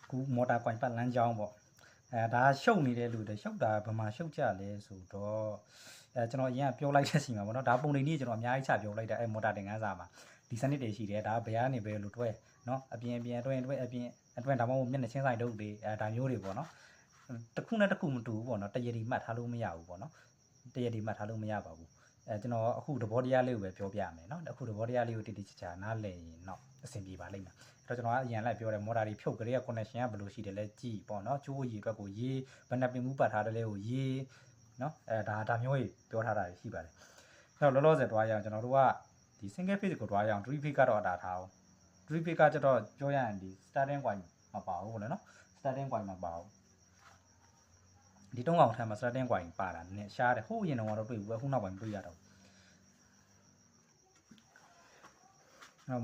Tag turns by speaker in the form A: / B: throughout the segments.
A: ကူမော်တာကွိုင်ပတ်လမ်းကြောင်းပေါ့ဒါရှုပ်နေတဲ့လူတွေရှုပ်တာဘယ်မှာရှုပ်ကြလဲဆိုတော့ကျွန်တော်အရင်ကပြောလိုက်တဲ့စီမှာပေါ့နော်ဒါပုံနေနည်းကျွန်တော်အများကြီးချပြောလိုက်တဲ့မော်တာတင်ကန်းစာမှာဒီစနစ်တွေရှိတယ်ဒါဘယ်ကနေဘယ်လိုတွဲနော်အပြင်အတွင်းဒါမှမဟုတ်မျက်နှာချင်းဆိုင်တုပ်တွေဒါမျိုးတွေပေါ့နော်တစ်ခုနဲ့တစ်ခုမတူဘူးပေါ့နော်တရည်မှတ်ထားလို့မရဘူးပေါ့နော်တရည်မှတ်ထားလို့မရပါဘူးကျွန်တော်အခုသဘောတရားလေးကိုပဲပြောပြမယ်နော်အခုသဘောတရားလေးကိုတိတိကျကျနားလည်ရင်တော့အဆင်ပြေပါလိမ့်မယ်အဲ့တော့ကျွန်တော်ကအရင်လိုက်ပြောတယ်မော်တာတွေဖြုတ်ကြတဲ့ connection ကဘယ်လိုရှိတယ်လဲကြည့်ပေါ့နော်ကျိုးရည်အတွက်ကိုရေးဘယ်နှပင်မှုပတ်ထားတယ်လဲကိုရေးနော်ဒါမျိုးကြီးပြောထားတာရှိပါတယ်အဲ့တော့လောလောဆယ်တွားရအောင်ကျွန်တော်တို့ကဒီ single phase ကိုတွားရအောင် 3 phase ကတော့အတားထားအောင် 3 phase ကကျတော့ပြောရရင်ဒီ starting point မပါဘူးပေါ့လေနော် starting point မပါဘူးဒီတုံးကောင်ထမ်းမှာ starting point ပါတာနည်းရှားတယ်ဟိုးရင်တော့တွေ့ဘူးအခုနောက်ပိုင်းမတွေ့ရတော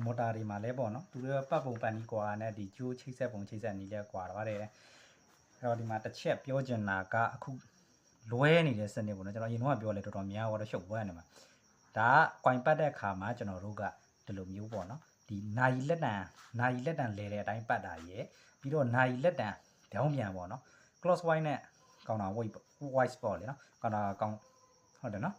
A: ့မော်တာတွေမှာလဲပေါ့နော်သူတို့ပတ်ပုံပန်နီကွာနဲ့ဒီကျိုးချိတ်ဆက်ပုံချိတ်ဆက်နီးလဲကွာတော့တယ်အဲ့တော့ဒီမှာတစ်ချက်ပြောချင်တာကအခုလွဲနေတဲ့စနစ်ပေါ့နော်ကျွန်တော်ရင်တော့ပြောလဲတော်တော်များတော့ရှုပ်ပွဲနေမှာဒါကကွိုင်ပတ်တဲ့ခါမှာကျွန်တော်တို့ကဒီလိုမျိုးပေါ့နော်ဒီနာယီလက်တန်လဲတဲ့အတိုင်းပတ်တာရယ်ပြီးတော့နာယီလက်တန်ဒေါင်းပြန်ပေါ့နော် clockwise နဲ့ကောင်တာ wise ပေါ့လေနော်ကောင်တာကောင်ဟုတ်တယ်နော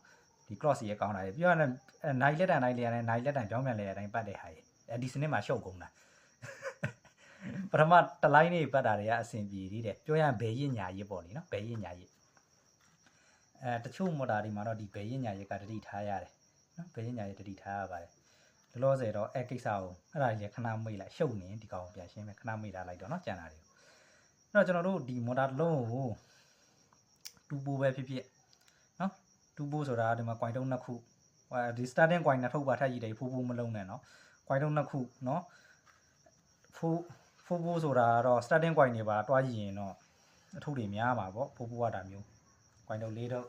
A: ်ဒီ cross ရေကောင်းတာရေပြောရရင်နိုင်လက်တန်နိုင်လေရတယ်နိုင်လက်တန်ပြောင်းပြန်လေရတိုင်းပတ်တဲ့ဟာရေဒီစနစ်မှာရှုပ်ကုန်တာပထမတလိုင်းနေပတ်တာတွေကအဆင်ပြေသေးတယ်ပြောရရင်ဘယ်ရစ်ညာရစ်ပေါ့လေနော်ဘယ်ရစ်ညာရစ်တချို့မော်တာတွေမှာတော့ဒီဘယ်ရစ်ညာရစ်ကတတိထားရတယ်နော်ဘယ်ရစ်ညာရစ်တတိထားရပါတယ်လောလောဆယ်တော့ကိစ္စကိုအဲ့ဒါကြီးခဏမေ့လိုက်ရှုပ်နေဒီကောင်ပြန်ရှင်းမယ်ခဏမေ့ထားလိုက်တော့နော်ကြံတာတွေအဲ့တော့ကျွန်တော်တို့ဒီမော်တာလုံးကိုတူပိုပဲဖြစ်ဖြစ်နော်တူပိုဆိုတာဒီမှာ coin တုံးနှစ်ခုဒီ starting coin နဲ့ထုတ်ပါထက်ကြီးတယ်ဖိုးဖိုးမလုံးနဲ့နော် coin တုံးနှစ်ခုနော်ဖိုးဆိုတာတော့ starting coin တွေပါတွားကြည့်ရင်တော့အထုပ်တွေများပါပေါ့ဖိုးကဒါမျိုး coin တုံးလေးတော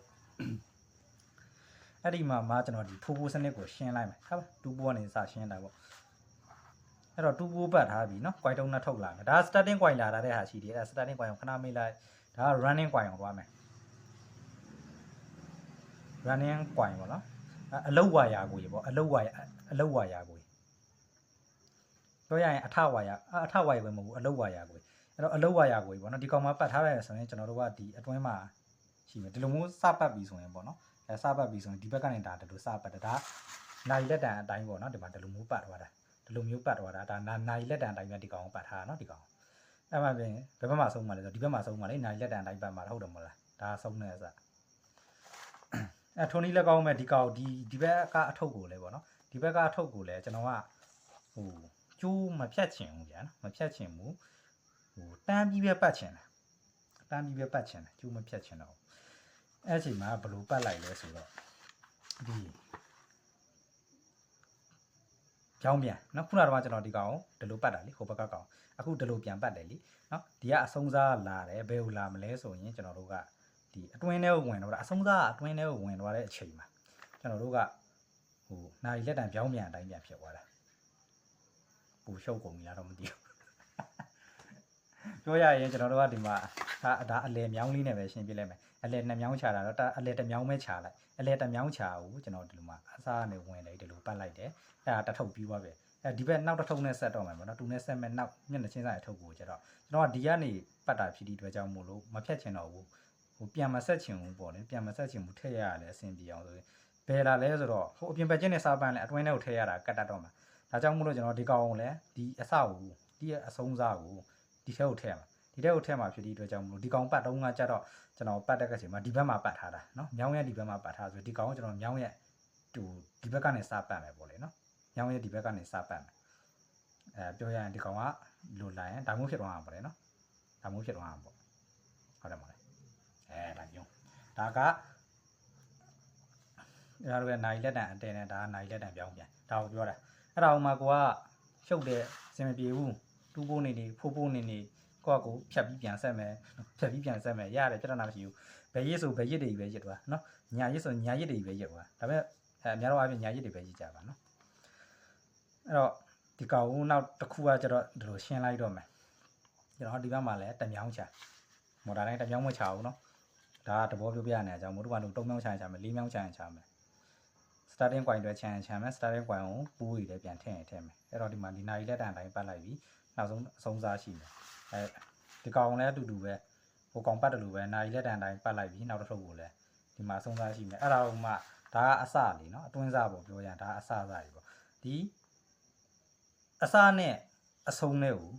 A: ့အဲ့ဒီမှာကျွန်တော်ဒီဖိုးစနစ်ကိုရှင်းလိုက်မယ်ဟုတ်ပါတူပိုကနေစရှင်းတာပေါ့အဲ့တော့တူပိုပတ်ထားပြီနော် coin တုံးနဲ့ထုတ်လာမယ်ဒါ starting coin လာတဲ့ဟာရှိတယ်အဲ့ starting coin ကိုခဏမေးလိုက်ဒါက running coin ကိုတွားမယ်running coin ပေါ့နော်အလုတ်ဝါယာကိုရေပေါ့အလုတ်ဝါယာကိုပြောရရင်အထဝါယာပဲမဟုတ်ဘူးအလုတ်ဝါယာကိုအဲ့တော့အလုတ်ဝါယာကိုပေါ့နော်ဒီကောင်မှာပတ်ထားရတယ်ဆိုရင်ကျွန်တော်တို့ကဒီအတွင်းမှာရှိမယ်ဒီလိုမျိုးစပတ်ပြီဆိုရင်ပေါ့နော်စပတ်ပြီဆိုရင်ဒီဘက်ကနေဒါဒီလိုစပတ်တာဒါနိုင်လက်တန်အတိုင်းပေါ့နော်ဒီမှာဒီလိုမျိုးပတ်သွားတာဒီလိုမျိုးပတ်သွားတာဒါနိုင်လက်တန်အတိုင်းပဲဒီကောင်ကိုပတ်ထားတာနော်ဒီကောင်အဲ့မှာပြင်ဘယ်ဘက်မှာဆုံးမှာလဲဆိုဒီဘက်မှာဆုံးမှာလေနိုင်လက်တန်အတိုင်းပတ်မှာဟုတ်တယ်မဟုတ်လားဒါဆုံးနေအစထိုနည်းလည်းကောင်းမဲ့ဒီကောင်ဒီဘက်ကအထုပ်ကိုလည်းပေါ့နော်ဒီဘက်ကအထုပ်ကိုလည်းကျွန်တော်ကကျိုးမဖြတ်ချင်ဘူးဗျာနော်မဖြတ်ချင်ဘူးတန်းပြီးပဲပတ်ချင်တာကျိုးမဖြတ်ချင်တော့အဲ့အချိန်မှာဘယ်လိုပတ်လိုက်လဲဆိုတော့ဒီကြောင်းပြန်နော်ခုနကတော့ကျွန်တော်ဒီကောင်ဒီလိုပတ်တာလေဟိုဘက်ကကောင်အခုဒီလိုပြန်ပတ်တယ်လေနော်ဒီကအဆုံးစားလာတယ်ဘယ်လိုလာမလဲဆိုရင်ကျွန်တော်တို့ကဒီအတွင်းထဲကိုဝင်တော့အဆုံးစားအတွင်းထဲကိုဝင်သွားတဲ့အချိန်မှာကျွန်တော်တို့ကနိုင်လက်တံပြောင်းပြန်အတိုင်းပြန်ဖြစ်သွားတာပူရှုပ်ကုန်ပြီလားတော့မသိဘူးပြောရရင်ကျွန်တော်တို့ကဒီမှာဒါအလဲမြောင်းလေးနဲ့ပဲရှင်းပြလိုက်မယ်အလဲနှစ်မြောင်းချတာတော့အလဲတစ်မြောင်းပဲချလိုက်အလဲတစ်မြောင်းချကိုကျွန်တော်ဒီလိုမှာအစားနဲ့ဝင်လိုက်ဒီလိုပတ်လိုက်တယ်အဲ့ဒါတထုပ်ပြီးသွားပြီဒီဘက်နောက်တစ်ထုပ်နဲ့ဆက်တော့မယ်ပေါ့နော်သူနဲ့ဆက်မဲ့နောက်မျက်နှာချင်းဆိုင်အထုပ်ကိုကျတော့ကျွန်တော်ကဒီကနေပတ်တာဖြစ်ဒီအတွက်ကြောင့်မို့လို့မဖြတ်ချင်တော့ဘူးပြန်မဆက်ချင်ဘူးပေါ့လေပြန်မဆက်ချင်ဘူးထည့်ရရတယ်အဆင်ပြေအောင်ဆိုရင်ဘယ်လာလဲဆိုတော့အပြင်ဘက်ချင်းနဲ့စားပန်းလဲအတွင်းထဲကိုထည့်ရတာကတ်တတ်တော့မှာဒါကြောင့်မို့လို့ကျွန်တော်ဒီကောင်ကိုလည်းဒီအစကိုဒီအဆုံးစားကိုဒီထဲကိုထည့်ရမှာဒီထဲကိုထည့်မှာဖြစ်ဒီအတွက်ကြောင့်မို့လို့ဒီကောင်ပတ်တုံးကကြတော့ကျွန်တော်ပတ်တဲ့ကချိန်မှာဒီဘက်မှာပတ်ထားတာเนาะမြောင်းရဲ့ဒီဘက်မှာပတ်ထားဆိုဒီကောင်ကိုကျွန်တော်မြောင်းရဲ့ဒီဘက်ကနေစားပတ်မယ်ပေါ့လေเนาะမြောင်းရဲ့ဒီဘက်ကနေစားပတ်မယ်ပြောရရင်ဒီကောင်ကလိုလာရင်ဒါမျိုးဖြစ်သွားမှာပေါ့လေเนาะဒါမျိုးဖြစ်သွားမှာပေါ့ဟုတ်တယ်မလားဒါမျိုးဒါကအဲ့ဒါကနိုင်လက်တံအတဲနဲ့ဒါကနိုင်လက်တံပြောင်းပြန်ဒါကိုပြောတာအဲ့ဒါအောင်မှာကိုကရှုပ်တဲ့စင်မပြေဘူးတူးပိုးနေဖိုးပိုးနေကိုကကိုဖြတ်ပြီးပြန်ဆက်မယ်ရတယ်ပြဿနာမရှိဘူးဘယ်ရစ်ဆိုဘယ်ရစ်တွေပဲရစ်သွားနော်ညာရစ်ဆိုညာရစ်တွေပဲရစ်သွားဒါပေမဲ့အများတော့အပြင်ညာရစ်တွေပဲရစ်ကြပါနော်အဲ့တော့ဒီကောင်နောက်တစ်ခုကကျတော့ဒီလိုရှင်းလိုက်တော့မယ်ကျွန်တော်ဒီဘက်မှာလည်းတမြောင်းချမော်တာတိုင်းတမြောင်းမချဘူးနော်ဒါကတဘောပြောပြနေတဲ့အကြောင်းမို့တို့ကတော့3မြောင်းချရင်ချမယ်4မြောင်းချရင်ချမယ် starting coin တွေချမ်းမယ် starting coin ကိုပူးရည်လည်းပြန်ထည့်မယ်အဲ့တော့ဒီမှာဒီနာရီလက်တန်တိုင်းပတ်လိုက်ပြီးနောက်ဆုံးအဆုံးစားရှိမယ် ဒီကောင်လည်းအတူတူပဲဟိုကောင်ပတ်တယ်လို့ပဲနာရီလက်တန်တိုင်းပတ်လိုက်ပြီးနောက်တစ်ထုပ်ကိုလည်းဒီမှာဆုံးစားရှိမယ်အဲ့ဒါတော့မှဒါကအစလीเนาะအတွင်းစားပေါ့ပြောရရင်ဒါအစစားကြီးပေါ့ဒီအစနဲ့အဆုံးနဲ့ကို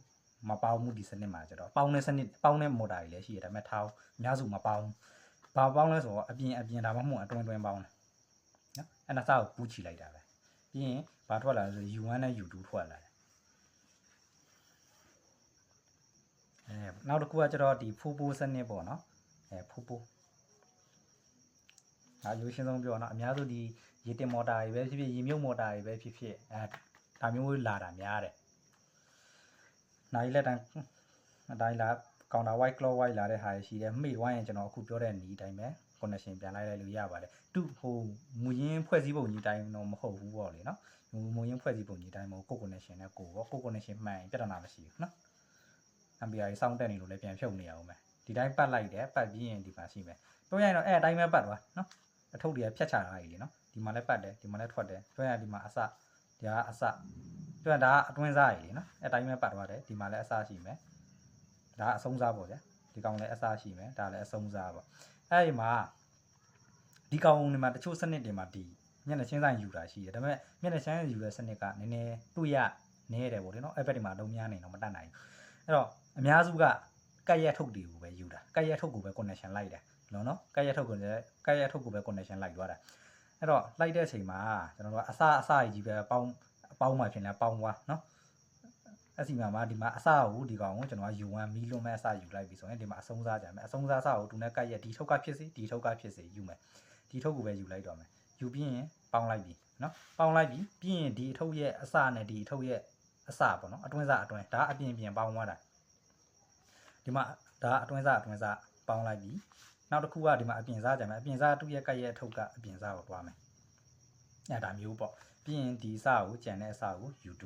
A: မပေါင်းမှုဒီစနစ်မှာကျတော့ပေါင်းတဲ့စနစ်ပေါင်းတဲ့မော်တာကြီးလည်းရှိရတယ်ဒါပေမဲ့ထားအများစုမပေါင်းဘာပေါင်းလဲဆိုတော့အပြင်ဒါမှမဟုတ်အတွင်းပေါင်းတယ်နော်အဲ့ဒါစားကိုပူးချီလိုက်တာပဲပြီးရင်ဘာထွက်လာလဲဆို U1 နဲ့ U2 ထွက်လာတယ်နောက်တစ်ခုကကျတော့ဒီဖူးပိုးစနစ်ပေါ့နော်ဖူးပိုးရိုးရှင်းဆုံးပြောနော်အများစုဒီရေတင်မော်တာတွေပဲဖြစ်ဖြစ်ရေမြုပ်မော်တာတွေပဲဖြစ်ဖြစ်ဒါမျိုးလာတာများတယ်နိုင်လက်တန်းအတိုင်းလာကောင်တာ white claw white လာတဲ့ဟာရှိတယ်မိသွားရင်ကျွန်တော်အခုပြောတဲ့နီးတိုင်းပဲ connection ပြန်လိုက်လို့ရပါတယ်သူဟိုမူရင်းဖွဲ့စည်းပုံကြီးတိုင်းတော့မဟုတ်ဘူးပေါ့လေနော်မူရင်းဖွဲ့စည်းပုံကြီးတိုင်းမဟုတ်ကို connection နဲ့ကိုပေါ့ကို connection မှန်ရင်ပြဿနာမရှိဘူးနော် MPI စောင့်တက်နေလို့လည်းပြန်ဖြုတ်နေရအောင်မယ်ဒီတိုင်းပတ်လိုက်တယ်ပတ်ပြီးရင်ဒီမှာရှိမယ်ပြောရရင်တော့အဲ့အတိုင်းပဲပတ်သွားနော်အထုပ်တွေကဖြတ်ချတာကြီးလေနော်ဒီမှာလည်းပတ်တယ်ဒီမှာလည်းထွက်တယ်ပြောရရင်ဒီမှာအစဒီကအစပြောရဒါကအတွင်းစားကြီးလေနော်အဲ့တိုင်းပဲပတ်သွားတယ်ဒီမှာလည်းအစရှိမယ်ဒါအဆုံးစားပေါ့ဗျာဒီကောင်လည်းအစရှိမယ်ဒါလည်းအဆုံးစားပေါ့အဲ့ဒီမှာဒီကောင်တွေမှာတချို့စနစ်တွေမှာဒီမျက်နှာချင်းဆိုင်ယူတာရှိတယ်ဒါပေမဲ့မျက်နှာချင်းယူတဲ့စနစ်ကနည်းနည်းတွေ့ရနေရတယ်ပေါ့လေနော်အဲ့ဘက်ဒီမှာလုံးများနေတော့မတတ်နိုင်ဘူးအဲ့တော့အများစုကကက်ရက်ထုတ်တွေကိုပဲယူတာကက်ရက်ထုတ်ကိုပဲ connection လိုက်တယ်နော်ကက်ရက်ထုတ်ကိုပဲ connection လိုက်သွားတာအဲ့တော့လိုက်တဲ့အချိန်မှာကျွန်တော်တို့ကအစကြီးပဲပေါင်းမှဖြစ်နေပေါင်းသွားနော်အစီမှာဒီမှာအစကိုဒီကောင်ကိုကျွန်တော်က U1 မီလွန်မဲ့အစယူလိုက်ပြီဆိုရင်ဒီမှာအဆုံးစားကြမယ်အဆုံးစားစကိုသူနဲ့ကက်ရက်ဒီထုတ်ကဖြစ်စေဒီထုတ်ကဖြစ်စေယူမယ်ဒီထုတ်ကိုပဲယူလိုက်တော့မယ်ယူပြီးရင်ပေါင်းလိုက်ပြီနော်ပေါင်းလိုက်ပြီပြီးရင်ဒီထုတ်ရဲ့အစနဲ့ဒီထုတ်ရဲ့အစပေါ့နော်အတွင်းစားအတွင်းဒါအပြင်ပေါင်းသွားတာဒီမှာဒါအတွင်းစားပေါင်းလိုက်ပြီနောက်တစ်ခုကဒီမှာအပြင်စားကြမယ်အပြင်စားသူ့ရဲ့ကက်ရဲ့ထုတ်ကအပြင်စားကိုသွားမယ်အဲ့ဒါမျိုးပေါ့ပြီးရင်ဒီအစကိုကြံတဲ့အစကို U2